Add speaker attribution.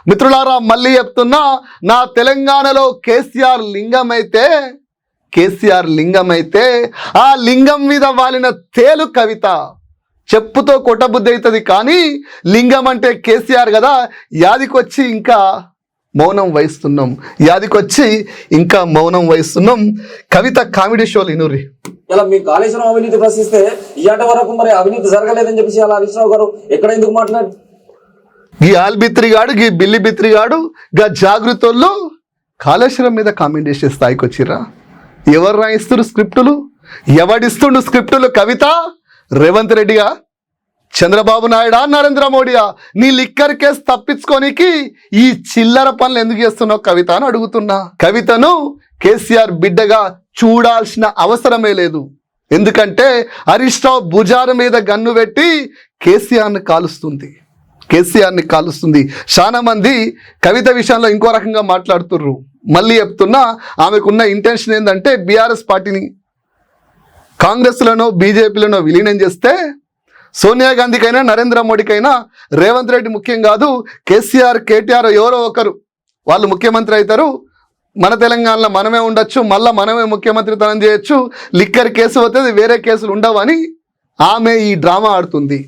Speaker 1: మిత్రులారా, మళ్ళీ చెప్తున్నా, నా తెలంగాణలో కేసీఆర్ లింగం అయితే ఆ లింగం మీద వాలిన తేలు కవిత. చెప్పుతో కొట్టబుద్ధి అవుతుంది, కానీ లింగం అంటే కేసీఆర్ కదా. యాదికొచ్చి ఇంకా మౌనం వహిస్తున్నాం. కవిత కామెడీ షోలు ఇనుర్రి.
Speaker 2: ఇలా మీ కాళేశ్వరం అవినీతి ప్రశ్నిస్తే ఇయాట వరకు మరి అవినీతి జరగలేదని చెప్పేసి అలా హరీశ్రావు గారు ఎక్కడ ఎందుకు మాట్లాడు?
Speaker 1: గీ ఆల్బిత్రిగాడు, గీ బిల్లి బిత్రిగాడు, గా జాగృతోళ్ళు కాళేశ్వరం మీద కామెంట్ చేసే స్థాయికి వచ్చిర్రా. ఎవరు రాయిస్తున్నారు స్క్రిప్టులు? ఎవడిస్తుండు స్క్రిప్టులు? కవిత, రేవంత్ రెడ్డిగా, చంద్రబాబు నాయుడా, నరేంద్ర మోడీయా? నీ లిక్కర్ కేసు తప్పించుకోనికి ఈ చిల్లర పనులు ఎందుకు చేస్తున్నావు కవిత అని అడుగుతున్నా. కవితను కేసీఆర్ బిడ్డగా చూడాల్సిన అవసరమే లేదు. ఎందుకంటే హరీష్ రావు భుజాల మీద గన్ను పెట్టి కేసీఆర్ని కాలుస్తుంది. చాలా మంది కవిత విషయంలో ఇంకో రకంగా మాట్లాడుతుర్రు. మళ్ళీ చెప్తున్నా, ఆమెకున్న ఇంటెన్షన్ ఏంటంటే బీఆర్ఎస్ పార్టీని కాంగ్రెస్లోనో బీజేపీలోనో విలీనం చేస్తే సోనియా గాంధీకైనా నరేంద్ర మోడీకైనా రేవంత్ రెడ్డి ముఖ్యం కాదు, కేసీఆర్, కేటీఆర్ ఎవరో ఒకరు వాళ్ళు ముఖ్యమంత్రి అవుతారు, మన తెలంగాణలో మనమే ఉండొచ్చు, మళ్ళీ మనమే ముఖ్యమంత్రితనం చేయొచ్చు, లిక్కర్ కేసు అవుతుంది, వేరే కేసులు ఉండవని ఆమె ఈ డ్రామా ఆడుతుంది.